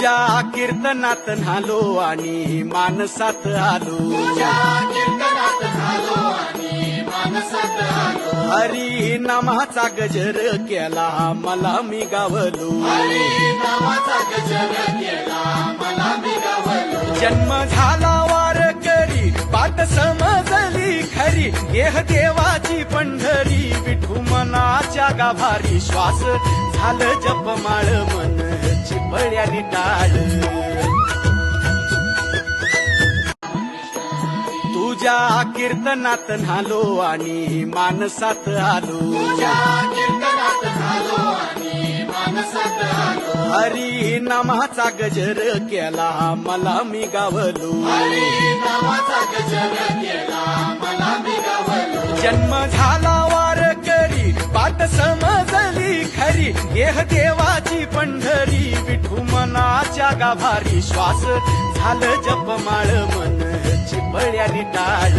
तुझ्या कीर्तनात न्हालो आणि मानसात आलो. हरी नामाचा गजर केला मला मी गावलो. जन्म झाला वारकरी पाट समजली खरी. गेह देवाची पंढरी विठू मनाच्या गाभारी. श्वास झालं जपमाळ मन चिपळ्यानी टाळ. तुझ्या कीर्तनात न्हालो आणि मानसात आलो. हरी नामाचा गजर केला मला मी गावलो. जन्म झाला वारकरी पाट समजली खरी. गेह देवाची पंढरी विठू मनाच्या गाभारी. श्वास झालं जपमाळ मन चिपळ्यानी टाळ.